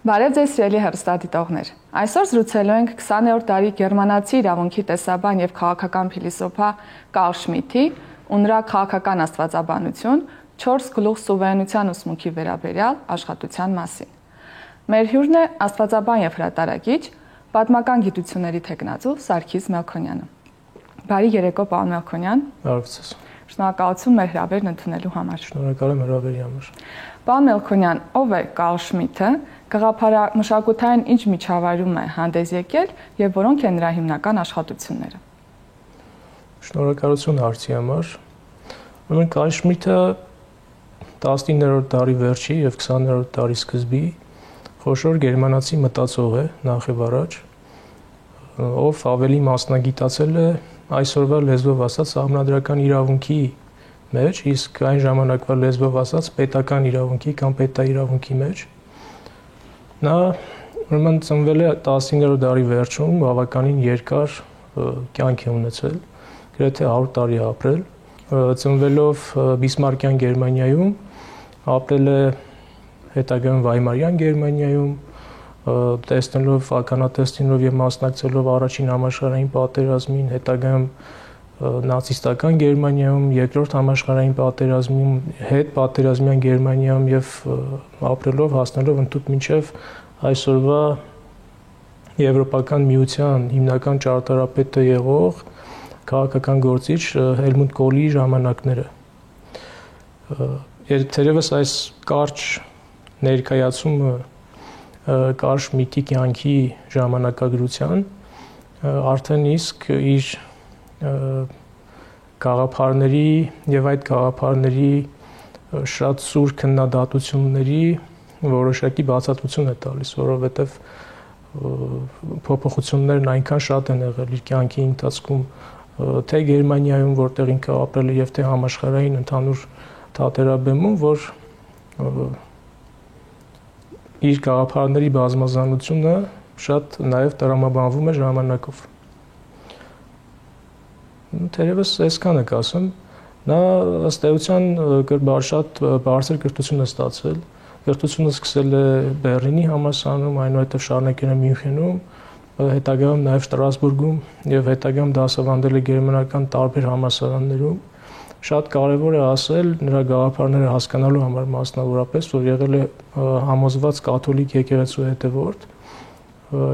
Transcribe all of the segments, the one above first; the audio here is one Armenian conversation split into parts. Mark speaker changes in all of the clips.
Speaker 1: Բարև ձեզ սիրելի հեռուստադիտողներ։ Այսօր զրուցելու ենք 20-րդ դարի գերմանացի իրավունքի տեսաբան եւ քաղաքական փիլիսոփա Կարլ Շմիթի ու նրա քաղաքական աստվածաբանություն 4 գլուխ սուվերենության ուսմունքի վերաբերյալ աշխատության մասին։ Մեր հյուրն է աստվածաբան եւ հրատարակիչ, պատմական գիտությունների թեկնածու Սարգիս Մելքոնյանը։ Բարի երեկո, պարոն Մելքոնյան։
Speaker 2: Բարև ձեզ։
Speaker 1: Շնորհակալություն մեր հրավերն ընդունելու համար։
Speaker 2: Շնորհակալ եմ հրավերի համար։
Speaker 1: Պարոն Մելքոնյան, ով է Կարլ Շմիթը, գաղափարամշակութային ինչ միջավայրում է հանդես եկել եւ որոնք են նրա հիմնական աշխատությունները։
Speaker 2: Շնորհակալություն հարցի համար։ Ուրեմն Կարլ Շմիթը 19-րդ դարի վերջի եւ 20-րդ դարի սկզբի խոշոր գերմանացի մտածող է նախ եւ առաջ, ով ավելի մասնագիտացել է այսօրվա լեզվով ասած սահմանադրական իրավունքի մեջ, իսկ այն ժամանակվա լեզվով ասած պետական իրավունքի կամ պետաիրավունքի մեջ։ Նա ուրեմն ծնվել է 19-րդ դարի վերջում, բավականին երկար կյանք է ունեցել, գրեթե 100 տարի է ապրել, ծնվելով Բիսմարկյան Գերմանիայում, ապրել է հետագայում Վայմարյան Գերմանիայում, տեսնելով, ականատեսնելով եւ մասնակցելով առաջին համաշխարհային պատերազմին, հետագայում նացիստական Գերմանիայում, երկրորդ համաշխարհային պատերազմում, հետ պատերազմյան Գերմանիայում եւ ապրելով հասնելով ընդհանուր մինչեւ այսօրվա Եվրոպական միության հիմնական ճարտարապետը եղող քաղաքական գործիչ Հելմուտ Կոլի ժամանակները։ Թերևս այս կարճ ներկայացումը Կարլ Շմիթի կյանքի ժամանակագրության արդեն իսկ իր գաղափարների եւ այդ գաղափարների շատ սուր քննադատությունների որոշակի բացատրություն է տալիս, որովհետեւ փոփոխություններն այնքան շատ են եղել իր կյանքի ընթացքում, թե Գերմանիայում, որտեղ ինքը ապրել է, եւ թե համաշխարհային ընդհանուր թատերաբեմում, որ իր գաղափարների բազմազանությունը շատ նաեւ տրամաբանվում է ժամանակով։ Թերևս այսքան է ասեմ, նա ըստ էության շատ բարձր կրթություն է ստացել, կրթությունը սկսել է Բեռլինի համալսարանում, այնուհետև շարունակել է Մյունխենում, հետագայում նաև Շտրասբուրգում եւ հետագայում դասավանդել է գերմանական տարբեր համալսարաններում։ Շատ կարևոր է ասել նրա գաղափարները հասկանալու համար մասնավորապես, որ եղել է համոզված կաթոլիկ եկեղեցու հետևորդ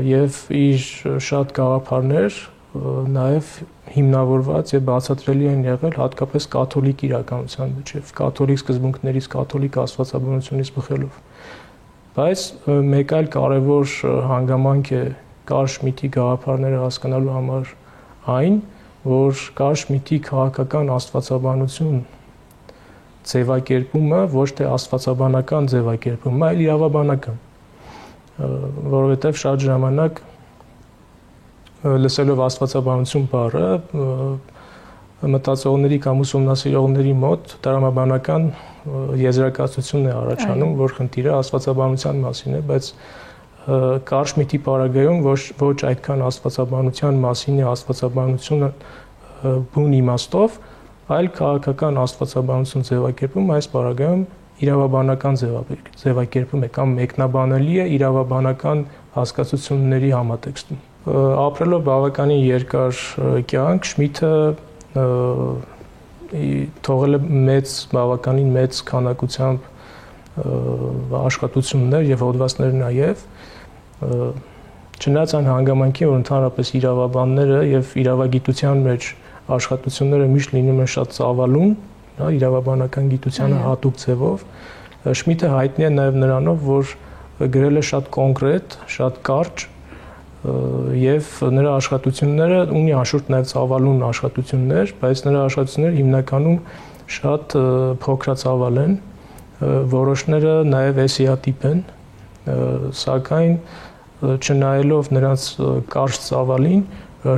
Speaker 2: եւ իր շատ գաղափարներ նաև հիմնավորված եւ բացատրելի են եղել հատկապես կաթոլիկ իրականության մեջ եւ կաթոլիկ սկզբունքներից, կաթոլիկ աստվածաբանությունից բխելով։ Բայց մեկ այլ կարևոր հանգամանք է Կարլ Շմիթի գաղափարները հասկանալու համար այն, որ Կարլ Շմիթի քաղաքական աստվածաբանություն ձևակերպումը ոչ թե աստվածաբանական ձևակերպում, այլ իրավաբանական, որովհետեւ շատ ժամանակ լսելով աստվածաբանություն բառը մտածողների կամ ուսումնասիրողների մոտ տրամաբանական եզրակացություն է առաջանում, որ խնդիրը աստվածաբանության մասին է, բայց Կարլ Շմիթի պարագայում ոչ այդքան աստվածաբանության մասին է աստվածաբանությունը բուն իմաստով, այլ քաղաքական աստվածաբանություն ձևակերպում այս պարագայում իրավաբանական ձևակերպում է կամ մեկնաբանելի է իրավաբանական հասկացությունների համատեքստում։ Ապրելով բավականին երկար կյանք, Շմիթը թողել է բավականին մեծ քանակությամբ աշխատություններ եւ հոդվածներ նաեւ, չնայած այն հանգամանքին, որ ընդհանրապես իրավաբանները եւ իրավագիտության մեջ աշխատությունները միշտ լինում են շատ ծավալուն, իրավաբանական գիտությանը հատուկ ձևով, Շմիթը հայտնի է նաեւ նրանով, որ գրել է շատ կոնկրետ, շատ կարճ եւ նրա աշխատությունները ունի անշուշտ նաեւ ծավալուն աշխատություններ, բայց նրա աշխատությունները հիմնականում շատ փոքրացավալ են, որոշները նաեւ էսեատիպ են, սակայն չնայելով նրանց կարճ ծավալին,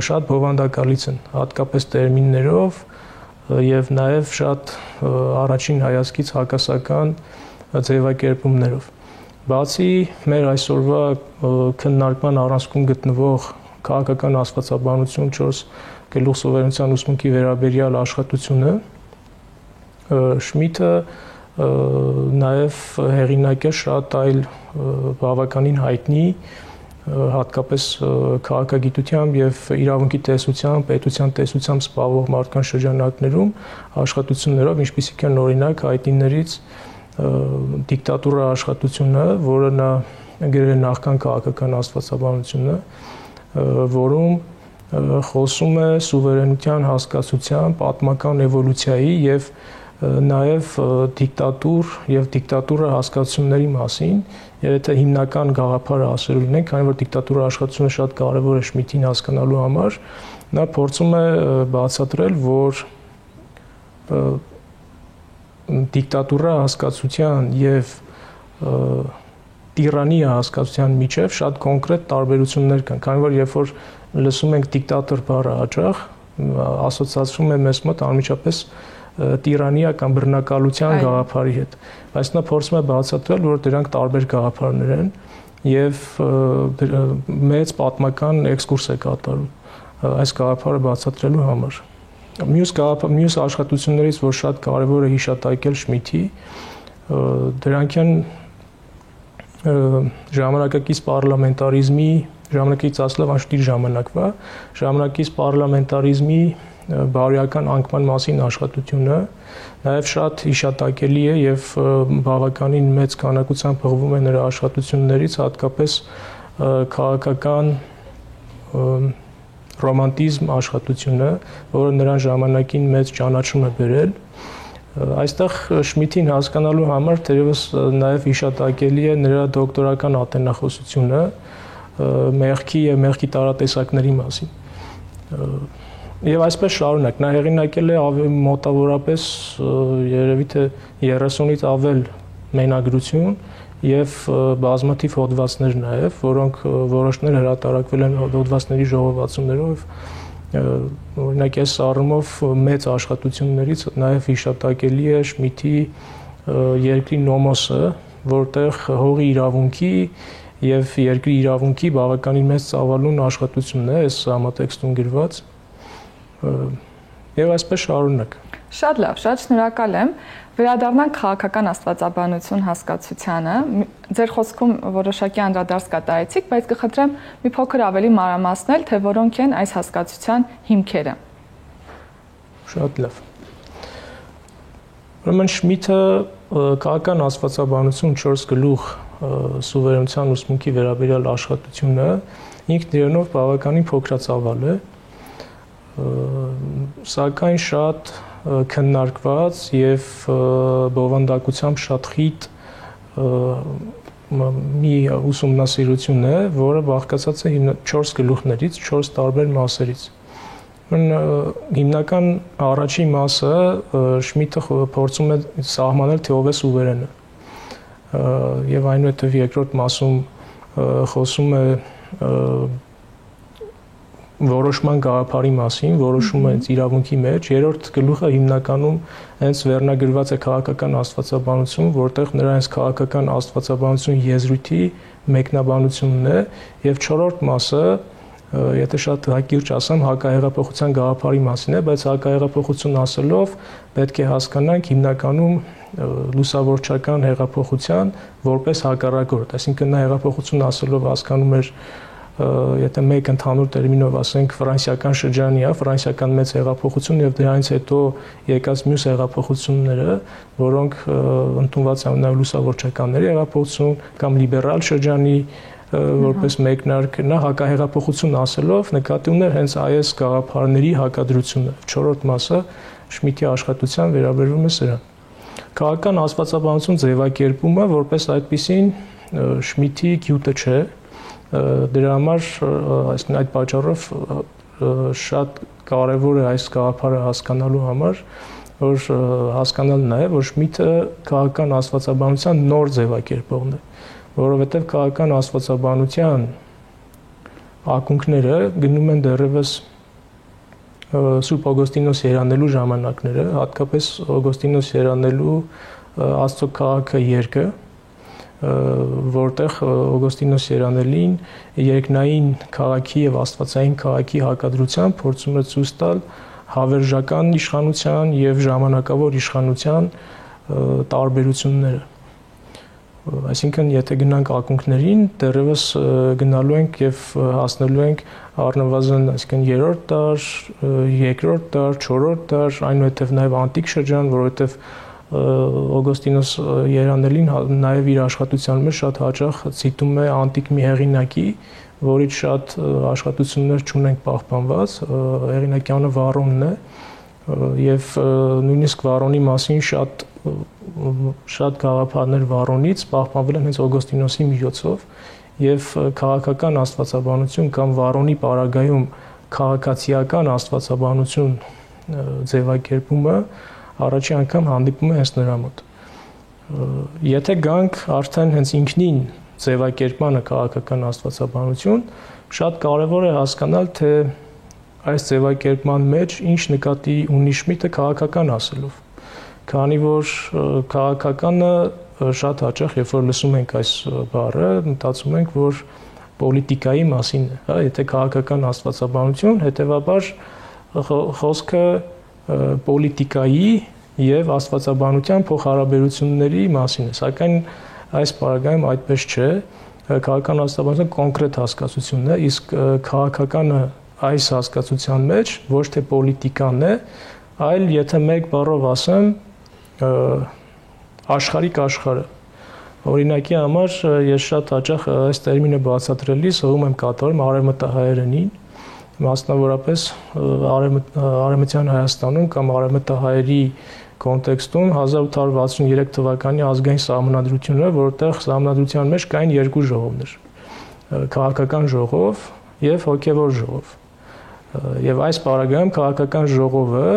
Speaker 2: շատ բովանդակալից են, հատկապես տերմիններով եւ նաեւ շատ առաջին հայացքից հակասական ձևակերպումներով։ Բացի մեր այսօրվա քննարկման առանցքում գտնվող քաղաքական աստվածաբանություն 4 գլուխ սուվերենության ուսմունքի վերաբերյալ աշխատությունը, Շմիթը նաև հեղինակ է շատ այլ բավականին հայտնի հատկապես քաղաքագիտությամբ եւ իրավունքի տեսությամբ, պետության տեսությամբ զբաղվող մարդկանց շրջանակներում աշխատություններով, ինչպիսիք են օրինակ հայտնիներից դիկտատուրա աշխատությունը, որը նա գրել է նախքան քաղաքական աստվածաբանությունը, որում խոսում է սուվերենության հասկացության, պատմական էվոլյուցիայի եւ նաև դիկտատուր եւ դիկտատուրա հասկացությունների մասին, եւ եթե հիմնական գաղափարը ասելու լինենք, քանի որ դիկտատուրա աշխատությունը շատ կարեւոր է Շմիթին հասկանալու համար, նա փորձում է բացատրել, որ դիկտատուրա հասկացության եւ տիրանիա հասկացության միջև շատ կոնկրետ տարբերություններ կան, քանի որ երբ որ լսում ենք դիկտատոր բառը հաճախ, ասոցիացվում է մեզ մոտ անմիջապես տիրանիա կամ բռնակալության գաղափարի հետ, բայց նա փորձում է բացատրել, որ դրանք տարբեր գաղափարներ են եւ մեծ պատմական էքսկուրս է կատարում այս գաղափարը բացատրելու համար։ Մյուս աշխատություններից, որ շատ կարեւոր է հիշատակել Շմիթի, դրանք են ժամանակակից պարլամենտարիզմի, ժամանակակից ասլավ անշուշտ ժամանակվա, ժամանակակից պարլամենտարիզմի բարոյական անկման մասին աշխատությունը, նաև շատ հիշատակելի է եւ բավականին մեծ քանակությամբ փոխվում է նրա աշխատություններից, հատկապես քաղաքական ռոմանտիզմ աշխատությունը, որը նրան ժամանակին մեծ ճանաչում է բերել։ Այստեղ Շմիթին հասկանալու համար թերևս նաև հիշատակելի է նրա դոկտորական ատենախոսությունը մեղքի եւ մեղքի տարատեսակների մասին։ Եվ այսպես շարունակ, նա հեղինակել է մոտավորապես երևի թե 30-ից ավել մենագրություն եւ բազմաթիվ հոդվածներ նաեւ, որոնք որոշներ հրատարակվել են հոդվածների ժողովածուներով, օրինակ այս առումով մեծ աշխատություններից նաեւ հիշատակելի է Շմիթի երկրի նոմոսը, որտեղ հողի իրավունքի եւ երկրի իրավունքի բավականին մեծ ծավալուն աշխատությունն է այս համատեքստում գրված։ Եվ այսպես շարունակ։
Speaker 1: Շատ լավ, շատ շնորհակալ եմ։ Վերադառնանք քաղաքական աստվածաբանություն հասկացությանը։ Ձեր խոսքում որոշակի անդրադարձ կատարեցիք, բայց կխնդրեմ մի փոքր ավելի մանրամասնել, թե որոնք են այս հասկացության հիմքերը։
Speaker 2: Շատ լավ։ Ուրեմն Շմիթը քաղաքական աստվածաբանություն 4 գլուխ սուվերենության ուսմունքի վերաբերյալ աշխատությունը ինքն իրենով բավականին փոքրացավալ է, սակայն շատ քննարկված եւ բովանդակությամբ շատ խիտ մի ուսումնասիրություն է, որը բաղկացած է 4 գլուխներից, 4 տարբեր մասերից։ Հիմնական առաջին մասը Շմիթը փորձում է սահմանել, թե ով է սուվերենը։ Եվ այնուհետև երկրորդ մասում խոսում է որոշման գաղափարի մասին, որոշում է իրավունքի մեջ, երրորդ գլուխը հիմնականում հենց վերնագրված է քաղաքական աստվածաբանություն, որտեղ նրա հենց քաղաքական աստվածաբանություն եզրույթի մեկնաբանությունն է, եւ չորրորդ մասը, եթե շատ հակիրճ ասեմ, հակահեղափոխության գաղափարի մասին է, բայց հակահեղափոխություն ասելով պետք է հասկանանք հիմնականում լուսավորչական հեղափոխության որպես հակառակորդ, այսինքն նա հեղափոխություն ասելով հասկանում էր եթե մեկ ընդհանուր տերմինով ասենք ֆրանսիական շրջանի է, ֆրանսիական մեծ հեղափոխություն եւ դրանից հետո եկած մյուս հեղափոխությունները, որոնք ընդունված են նաեւ լուսավորչականների հեղափոխություն կամ լիբերալ շրջանի որպես մեկնարկ, նա հակահեղափոխություն ասելով նկատի ուներ հենց այս գաղափարների հակադրությունը։ Չորրորդ մասը Շմիթի աշխատության վերաբերվում է սրան։ Քաղաքական աստվածաբանություն ձևակերպումը որպես այդպիսին Շմիթի գյուտը չէ, դրա համար այսինքն այդ պատճառով շատ կարևոր է այս գաղափարը հասկանալու համար, որ հասկանալ նաև, որ Շմիթը քաղաքական աստվածաբանության նոր ձևակերպողն է, որովհետև քաղաքական աստվածաբանության ակունքները գնում են դեռևս Սուրբ Օգոստինոս երանելու ժամանակները, հատկապես Օգոստինոս երանելու Աստծո քաղաքը երկը, որտեղ Օգոստինոս երանելին երկնային քաղաքի եւ աստվածային քաղաքի հակադրությամբ փորձում է ցույց տալ հավերժական իշխանության եւ ժամանակավոր իշխանության տարբերությունները։ Այսինքն, եթե գնանք ակունքներին, դեռևս գնալու ենք եւ հասնելու ենք առնվազն, այսինքն 3-րդ դար, 2-րդ դար, 4-րդ դար, այնուհետև նաեւ անտիկ շրջան, որովհետեւ Օգոստինոս Երանելին նաեւ իր աշխատության մեջ շատ հաճախ ցիտում է անտիկ մի հեղինակի, որից շատ աշխատություններ չունենք պահպանված, հեղինակյանը Վարոնն է, եւ նույնիսկ Վարոնի մասին շատ գաղափարներ Վարոնից պահպանվել են հենց Օգոստինոսի միջոցով եւ քաղաքական աստվածաբանություն կամ Վարոնի պարագայում քաղաքացիական աստվածաբանություն ձևակերպումը առաջի անգամ հանդիպում է հենց նրա մոտ։ Եթե գանք արդեն հենց ինքնին ձևակերպմանը քաղաքական աստվածաբանություն, շատ կարեւոր է հասկանալ, թե այս ձևակերպման մեջ ինչ նկատի ունի Շմիդտը քաղաքական ասելով, քանի որ քաղաքականը շատ հաճախ, երբ որ լսում ենք այս բառը, մտածում ենք, որ պոլիտիկայի մասին է, հա, եթե քաղաքական աստվածաբանություն, հետեւաբար խոսքը պոլիտիկայի եւ աստվածաբանության փոխհարաբերությունների մասին է, սակայն այս բaragայում այդպես չէ, քաղաքական աստվածաբանությունը կոնկրետ հասկացությունն է, իսկ քաղաքականը այս հասկացության մեջ ոչ թե պոլիտիկան է, այլ եթե մեկ բառով ասեմ, աշխարհիկ աշխարհը։ Օրինակի համար ես շատ հաճախ այս տերմինը բացատրելիս հողում եմ կատարում արևմտահայերենին, մասնավորապես արևմտյան Հայաստանում կամ արևմտահայերի կոնտեքստում 1863 թվականի ազգային սահմանադրությունը, որտեղ սահմանադրության մեջ կային երկու ժողովներ՝ քաղաքական ժողով եւ հոգեվոր ժողով։ Եվ այս բaragայում քաղաքական ժողովը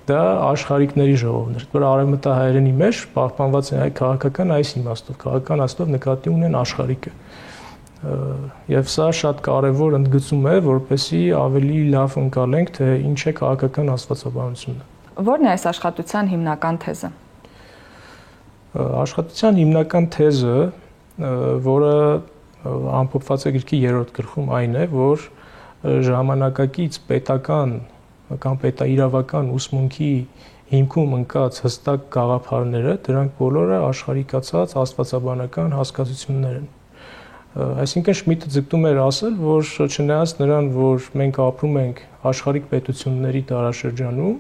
Speaker 2: դա աշխարհիկների ժողովն էր, որ արևմտահայերենի մեջ պահպանված է քաղաքական այս իմաստով, քաղաքական աստով նկատի ունեն աշխարհիկը։ Եվ սա շատ կարևոր ընդգծում է, որպեսզի ավելի լավ ընկալենք, թե ինչ է քաղաքական աստվածաբանությունը։
Speaker 1: Որն է այս աշխատության հիմնական թեզը։
Speaker 2: Աշխատության հիմնական թեզը, որը ամփոփված է գրքի 3-րդ գլխում, այն է, որ ժամանակակից պետական կամ պետաիրավական ուսմունքի հիմքում ընկած հստակ գաղափարները, դրանք բոլորը աշխարհիկացած աստվածաբանական հասկացություններ են։ Այսինքն Շմիդտը ձգտում էր ասել, որ չնայած նրան, որ մենք ապրում ենք աշխարհիկ պետությունների դարաշրջանում,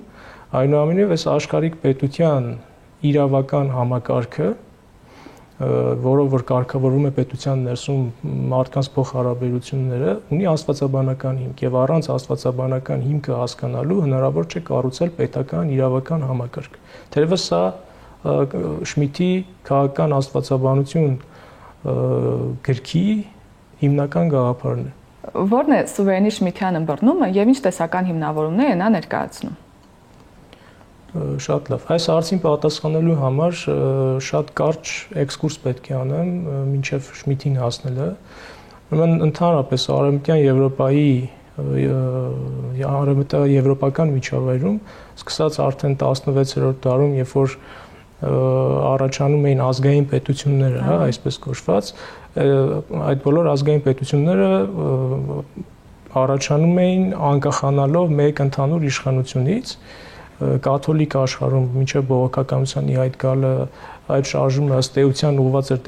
Speaker 2: այնուամենայնիվ այս աշխարհիկ պետության իրավական համակարգը, որով որ կարգավորվում է պետության ներսում մարդկանց փոխհարաբերությունները, ունի աստվածաբանական հիմք եւ առանց աստվածաբանական հիմքը հասկանալու հնարավոր չէ կառուցել պետական իրավական համակարգ։ Թերևս սա Շմիդտի քաղաքական աստվածաբանություն գրքի հիմնական գաղափարն է։
Speaker 1: Որն է Սուվերենի Շմիդտյան ըմբռնումը եւ ինչ տեսական հիմնավորումներ է նա ներկայացնում։
Speaker 2: Շատ լավ։ Այս հարցին պատասխանելու համար շատ կարճ էքսկուրս պետք է անեմ մինչև Շմիդտին հասնելը։ Ուրեմն ընդհանրապես Արևմտյան Եվրոպայի եվրոպական միջավայրում սկսած արդեն 16-րդ դարում, երբ որ առաջանում էին ազգային պետությունները, հա, այսպես կոչված, այդ բոլոր ազգային պետությունները առաջանում էին անկախանալով մեկ ընդհանուր իշխանությունից, կաթոլիկ աշխարհում մինչև բողոքականության ի հայտ գալը այդ շարժումը ըստ էության ուղղված էր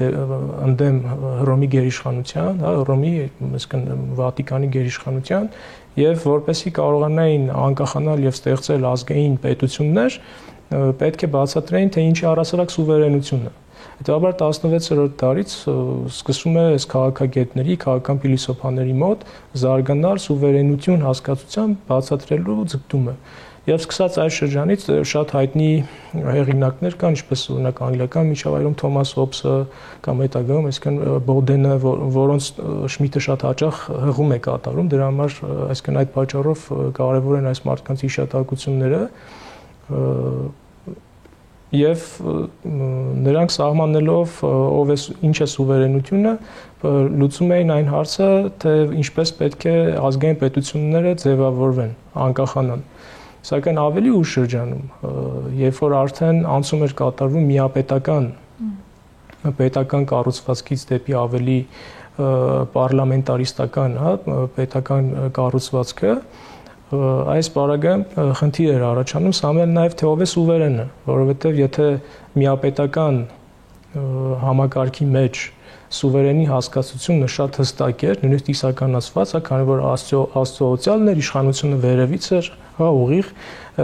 Speaker 2: ընդդեմ Հռոմի գերիշխանության, հա, Հռոմի, այսինքն Վատիկանի գերիշխանության, եւ որպեսզի կարողանային անկախանալ եւ ստեղծել ազգային պետություններ, պետք է բացատրեին, թե ինչ է առասարակ սուվերենությունը։ Հետաբար 16-րդ դարից սկսում է այս քաղաքագետների, քաղաքական փիլիսոփաների մոտ զարգանալ սուվերենություն հասկացության բացատրելու ձգտումը։ Եվ սկսած այս շրջանից շատ հայտնի հեղինակներ կան, ինչպես օրինակ անգլիական միջավայրում Թոմաս Հոբսը կամ հետագայում, այսինքն Բոդենը, որոնց Շմիդտը շատ հաճախ հղում է կատարում, դրա համար այսինքն այդ պատճառով կարևոր են այս մարդկանց հիշատակությունները, եւ նրանք սահմանելով ով է ինչ է սուվերենությունը, լուծում էին այն հարցը, թե ինչպես պետք է ազգային պետությունները ձևավորվեն, անկախանան։ Սակայն ավելի ուշ շրջանում, երբ որ արդեն անցում էր կատարվում պետական կառուցվածքից դեպի ավելի պարլամենտարիստական, հա, պետական կառուցվածքը, այս պարագայում խնդիր էր առաջանում սահմանել նաև թե ով է սուվերենը, որովհետև եթե միապետական համակարգի մեջ սուվերենի հասկացությունը շատ հստակ էր, նույնիսկ իսականացված, քանի որ աստծոոցյալն էր, իշխանությունը վերևից էր, ուղիղ,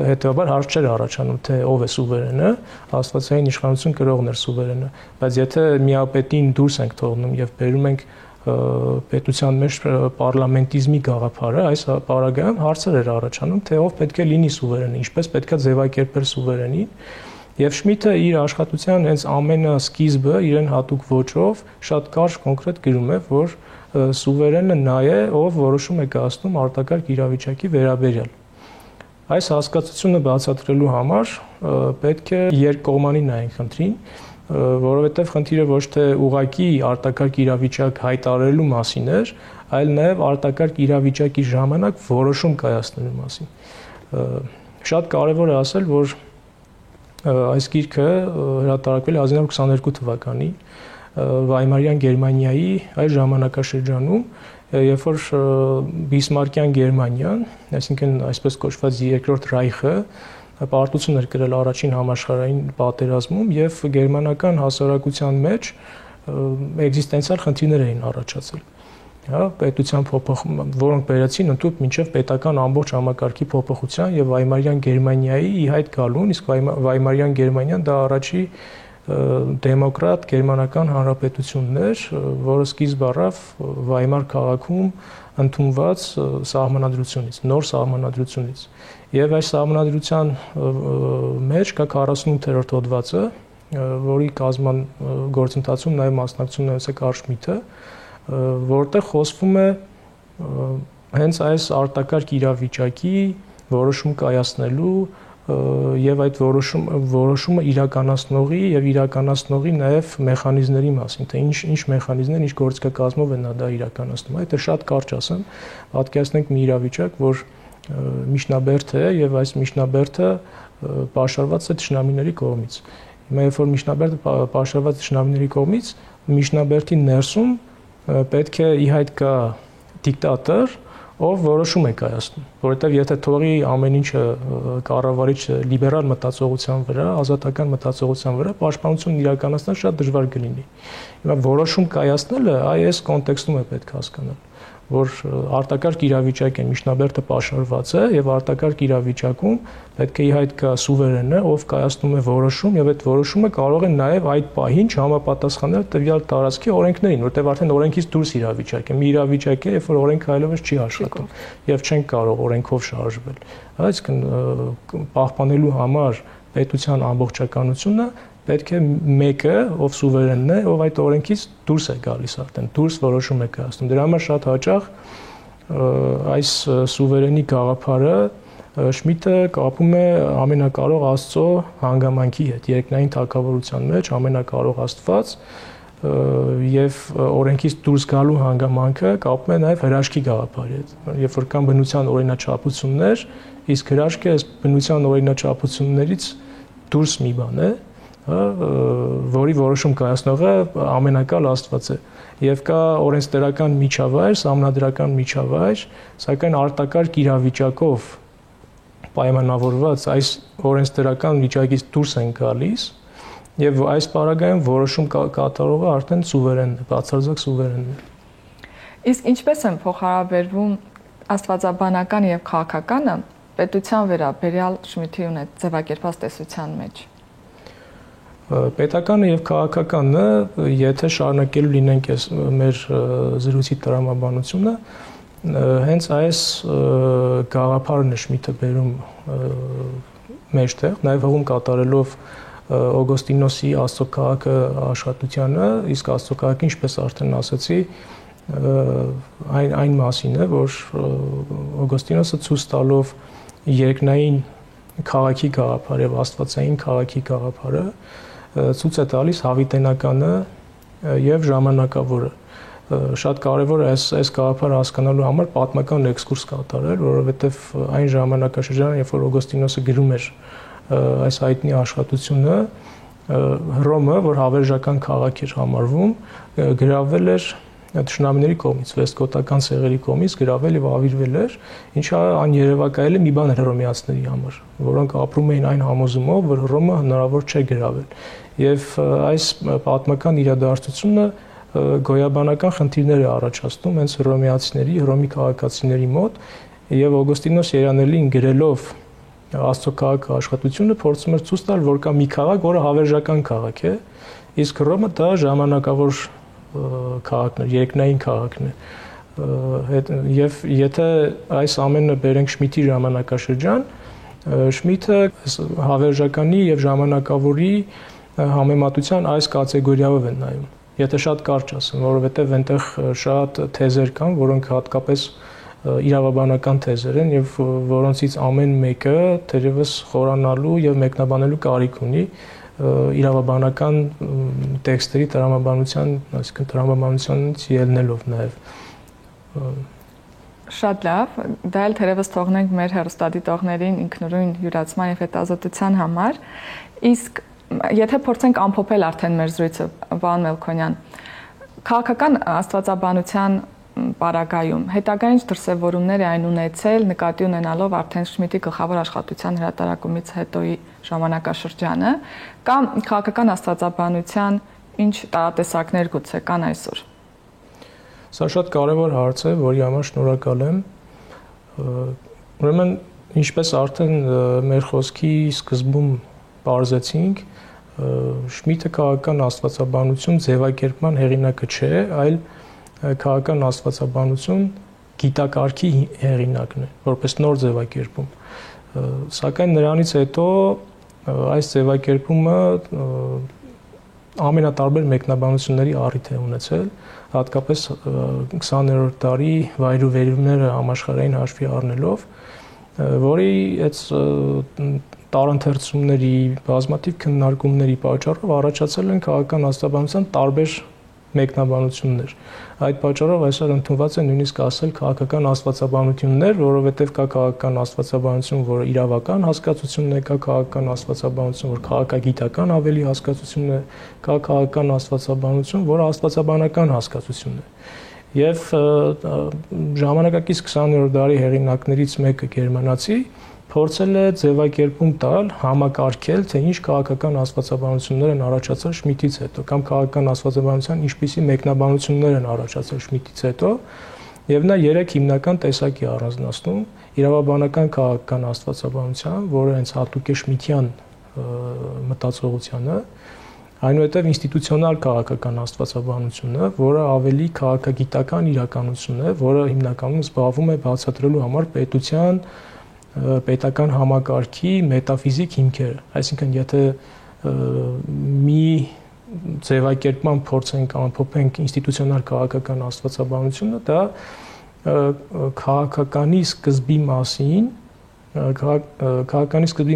Speaker 2: հետեւաբար հարց չէր առաջանում, թե ով է սուվերենը, աստվածային իշխանություն կրողն էր սուվերենը, բայց եթե միապետին դուրս ենք թողնում եւ բերում ենք պետության մեջ պարլամենտիզմի գաղափարը, այս պարագայում հարցեր էր առաջանում, թե ով պետք է լինի սուվերենը, ինչպես պետք է ձևակերպել սուվերենին, եւ Շմիթը իր աշխատության հենց ամենասկիզբը իրեն հատուկ ոճով շատ կարճ կոնկրետ գրում է, որ սուվերենը նա է, ով որոշում է կայացնում արտակարգ իրավիճակի վերաբերյալ։ Այս հասկացությունը բացատրելու համար պետք է երկկողմանի նայենք խնդրին, որովհետև խնդիրը ոչ թե ուղակի արտակարգ իրավիճակ հայտարարելու մասին էր, այլ նաև արտակարգ իրավիճակի ժամանակ որոշում կայացնելու մասին։ Շատ կարևոր է ասել, որ այս գիրքը հրատարակվել է 1922 թվականին Վայմարյան Գերմանիայի այս ժամանակաշրջանում, երբ որ Բիսմարկյան Գերմանիան, այսինքն այսպես կոչված երկրորդ Ռայխը, պարտություն էր կրել առաջին համաշխարհային պատերազմում եւ գերմանական հասարակության մեջ էգզիստենցիալ խնդիրներ էին առաջացել։ Հա, պետության փոփոխում, որոնք բերեցին ընդհանուր մինչև պետական ամբողջ համակարգի փոփոխության եւ Վայմարյան Գերմանիայի ի հայտ գալուն, իսկ Վայմարյան Գերմանիան դա առաջի դեմոկրատ գերմանական հանրապետությունն էր, որը սկիզբ առավ Վայմար քաղաքում ընդունված սահմանադրությունից, նոր սահմանադրությունից։ Եվ այս սահմանադրության մեջ կա 48-րդ հոդվածը, որի կազման գործընթացում նաև մասնակցում է Կարլ Շմիթը, որտեղ խոսվում է հենց այս արտակարգ իրավիճակի որոշում կայացնելու եւ այդ որոշումը իրականացնողի եւ իրականացնողի նաեւ մեխանիզմների մասին, թե ինչ մեխանիզմներ, ինչ գործիքակազմով է նա դա իրականացնում։ Այդ է շատ կարճ ասեմ, պատկերացնենք մի իրավիճակ, որ միջնաբերդ է եւ այս միջնաբերդը պաշարված է թշնամիների կողմից։ Հիմա երբ որ միջնաբերդը պաշարված է թշնամիների կողմից, միջնաբերդի ներսում պետք է ի հայտ գա դիկտատոր, ով որոշում է կայացնում, որովհետև եթե թողի ամեն ինչը կառավարիչը լիբերալ մտածողության վրա, ազատական մտածողության վրա, պաշտպանությունն իրականացնել շատ դժվար կլինի։ Հիմա որոշում կայացնելը այս կոնտեքստում է պետք հասկանալ, որ արտակարգ իրավիճակ է, միջնաբերդը պաշարված է եւ արտակարգ իրավիճակում պետք է ի հայտ գա սուվերենը, ով կայացնում է որոշում եւ այդ որոշումը կարող է նաեւ այդ պահին չհամապատասխանել տվյալ տարածքի օրենքներին, որտեղ արդեն օրենքից դուրս իրավիճակ է։ Մի իրավիճակ է, երբ որ օրենքը այլևս չի աշխատում եւ չեն կարող օրենքով շարժվել։ Այսինքն պահպանելու համար պետության ամբողջականությունը պետք է մեկը, ով սուվերենն է, ով այդ օրենքից դուրս է գալիս արդեն, դուրս որոշում է կայացնում։ Դրա համար շատ հաճախ այս սուվերենի գաղափարը Շմիթը կապում է ամենակարող Աստծո հանգամանքի հետ, երկնային թագավորության մեջ ամենակարող Աստված եւ օրենքից դուրս գալու հանգամանքը կապում է նաեւ հրաշքի գաղափարի հետ։ Երբ որ կան բնության օրինաչափություններ, իսկ հրաշքը այս բնության օրինաչափություններից դուրս մի բան է, որի որոշում կայացնողը ամենակալ Աստված է։ Եվ կա օրենսդրական միջավայր, սահմանադրական միջավայր, սակայն արտակարգ իրավիճակով պայմանավորված այս օրենսդրական վիճակից դուրս են գալիս եւ այս պարագայում որոշում կատարողը արդեն սուվերենն է, բացարձակ սուվերենն է։
Speaker 1: Իսկ ինչպես են փոխհարաբերվում աստվածաբանական եւ քաղաքականը պետության վերաբերյալ Շմիթի ունեցած ձևակերպած տեսության մեջ։
Speaker 2: Պետականը եւ քաղաքականը, եթե շարունակելու լինենք այս մեր զրույցի տրամաբանությունը, հենց այս գաղափարն է Շմիթը բերում մեջտեղ, նաեւ հողում կատարելով Օգոստինոսի Աստծո քաղաքը աշխատությանը, իսկ Աստծո քաղաքը, ինչպես արդեն ասացի, այն մասին է, որ Օգոստինոսը ցույց տալով երկնային քաղաքի գաղափարը եւ աստվածային քաղաքի գաղափարը ցույց է տալիս հավիտենականը եւ ժամանակավորը։ Շատ կարևոր է այս գաղափարը հասկանալու համար պատմական էքսկուրս կատարել, որովհետեւ այն ժամանակաշրջանը, երբ որ Օգոստինոսը գրում էր այս հայտնի աշխատությունը, Հռոմը, որ հավերժական քաղաք էր համարվում, գրավել էր թշնամիների կողմից, վեստգոտական ցեղերի կողմից գրավել եւ ավիրվել էր, ինչը աներևակայել է մի բան հռոմեացիների համար, որոնք ապրում էին այն համոզումով, որ Հռոմը հնարավոր չէ գրավել։ Եվ այս պատմական իրադարձությունը գոյաբանական խնդիրներ է առաջացնում հենց հռոմեացիների, հռոմի քաղաքացիների մոտ, եւ Օգոստինոս Երանելին գրելով Աստծո քաղաքը աշխատությունը փորձում էր ցույց տալ, որ կա մի քաղաք, որը հավերժական քաղաք է, իսկ Հռոմը դա ժամանակավոր քաղաքն է, երկնային քաղաքն է։ Եվ եթե այս ամենը բերենք Շմիդտի ժամանակաշրջան, Շմիդտը հավերժականի եւ ժամանակավորի համեմատության այս կատեգորիայով են նայում։ Եթե շատ կարճ ասեմ, որովհետեւ այնտեղ շատ թեզեր կան, որոնք հատկապես իրավաբանական թեզեր են եւ որոնցից ամեն մեկը թերևս խորանալու եւ մեկնաբանելու կարիք ունի իրավաբանական տեքստերի տրամաբանության, այսինքն տրամաբանությանից ելնելով նաեւ։
Speaker 1: Շատ լավ, դա էլ թերևս թողնենք մեր հեռուստադիտողներին ինքնուրույն յուրացման եւ հետազոտության համար։ Իսկ եթե փորձենք ամփոփել արդեն մեր զրույցը, Վահան Մելքոնյան, քաղաքական աստվածաբանության պարագայում հետագային դրսևորումներ է այն ունեցել նկատի ունենալով արդեն Շմիդտի գլխավոր աշխատության հրատարակումից հետոյի ժամանակաշրջանը, կամ քաղաքական աստվածաբանության ինչ տարատեսակներ գուցե կան այսօր։
Speaker 2: Սա շատ կարևոր հարց է, որի համար շնորհակալ եմ։ Ուրեմն, ինչպես արդեն մեր խոսքի սկզբում պարզեցինք, Շմիդտը քաղաքական աստվածաբանություն ձևակերպման հեղինակը չէ, այլ քաղաքական աստվածաբանություն գիտակարգի հեղինակն է, որպես նոր ձևակերպում։ Սակայն նրանից հետո այս ձևակերպումը ամենատարբեր մեկնաբանությունների առիթ է ունեցել, հատկապես 20-րդ դարի վայրուվերումները համաշխարհային հաշվի առնելով, որի այդ տարընթերցումների, բազմաթիվ քննարկումների պատճառով առաջացել են քաղաքական աստվածաբանության տարբեր մեկնաբանություններ։ Այդ պատճառով այսօր ընդունված է նույնիսկ ասել քաղաքական աստվածաբանություններ, որովհետև կա քաղաքական աստվածաբանություն, որը իրավական հասկացությունն է, կա քաղաքական աստվածաբանություն, որ քաղաքագիտական ավելի հասկացությունն է, կա քաղաքական աստվածաբանություն, որը աստվածաբանական հասկացությունն է։ Եվ ժամանակակից 20-րդ դարի հեղինակներից մեկը գերմանացի փորձել է ձևակերպում տալ, համակարգել, թե ինչ քաղաքական աստվածաբանություններ են առաջացել Շմիդտից հետո, կամ քաղաքական աստվածաբանության ինչպիսի մեկնաբանություններ են առաջացել Շմիդտից հետո, եւ նա 3 հիմնական տեսակի առանձնացնում՝ իրավաբանական քաղաքական աստվածաբանության, որը հենց հատուկ է Շմիդտյան մտածողությանը, այնուհետև ինստիտուցիոնալ քաղաքական աստվածաբանությունը, որը ավելի քաղաքագիտական իրականություն է, որը հիմնականում զբաղվում է բացատրելու համար պետական համակարգի մետաֆիզիկ հիմքերը։ Այսինքն, եթե մի ձևակերպման փորձենք ամփոփենք ինստիտուցիոնալ քաղաքական աստվածաբանությունը, դա քաղաքականի սկզբի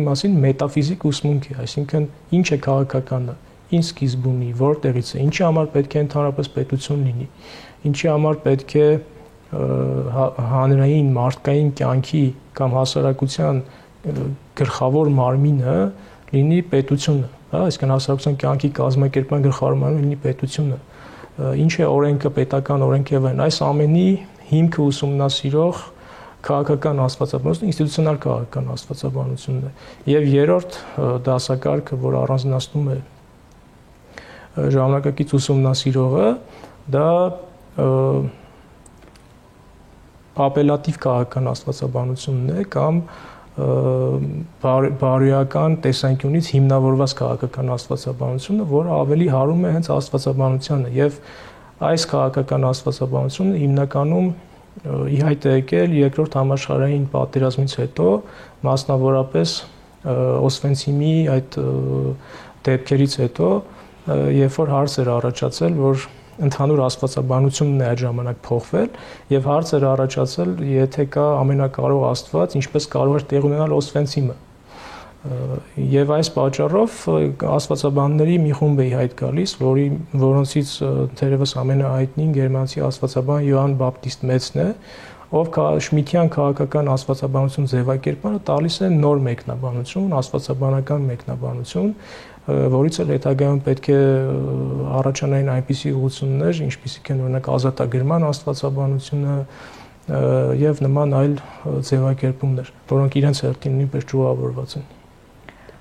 Speaker 2: մասին մետաֆիզիկ ուսմունք է, այսինքն ինչ է քաղաքականը, ինչ սկիզբ ունի, որտեղից է, ինչի համար պետք է ընդհանրապես պետություն լինի, ինչի համար պետք է հանրային մարդկային կյանքի կամ հասարակության գլխավոր մարմինը լինի պետությունը, հա, այսինքն հասարակության կյանքի կազմակերպման գլխավոր մարմինը լինի պետությունը, ինչ է օրենքը, պետական օրենք եւ այն, այս ամենի հիմքը ուսումնասիրող քաղաքական աստվածաբանությունը ինստիտուցիոնալ քաղաքական աստվածաբանությունն է։ Եվ երրորդ դասակարգը, որ առանձնացնում է ժամանակակից ուսումնասիրողը, դա ապելատիվ քաղաքական աստվածաբանությունն է կամ բարոյական տեսանկյունից հիմնավորված քաղաքական աստվածաբանությունը, որը ավելի հարում է հենց աստվածաբանությանը, եւ այս քաղաքական աստվածաբանությունը հիմնականում ի հայտ է եկել երկրորդ համաշխարհային պատերազմից հետո, մասնավորապես Օսվենցիմի այդ դեպքերից հետո, երբ որ հարց էր առաջացել, որ ընդհանուր աստվածաբանությունն է այդ ժամանակ փոխվել եւ հարց էր առաջացել, եթե կա ամենակարող Աստված, ինչպես կարող էր տեղ ունենալ Օսվենցիմը։ Եվ այս պատճառով աստվածաբանների մի խումբ է հայտ գալիս, որոնցից թերևս ամենահայտնին գերմանացի աստվածաբան Յոհան Բապտիստ Մեծն է, ով շմիթյան քաղաքական աստվածաբանություն ձևակերպանը տալիս է նոր մեկնաբանություն, աստվածաբանական մեկնաբանություն, որից էլ հետագայում պետք է առաջանային այնպիսի ուղղություններ, ինչպիսիք են օրինակ ազատագրման աստվածաբանությունը եւ նման այլ ձևակերպումներ, որոնք իրենց հերթին նույնպես ճյուղավորված են։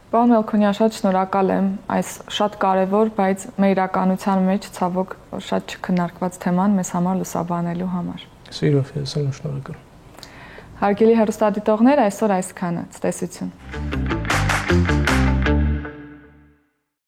Speaker 1: Պարոն Մելքոնյան, շատ շնորհակալ եմ այս շատ կարևոր, բայց մեր իրականության մեջ ցավոք շատ չքննարկված թեման մեզ համար լուսաբանելու համար։
Speaker 2: Սիրով ես եմ շնորհակալ։
Speaker 1: Հարգելի հեռուստադիտողներ, այսօր այսքանը։ Ցտեսություն։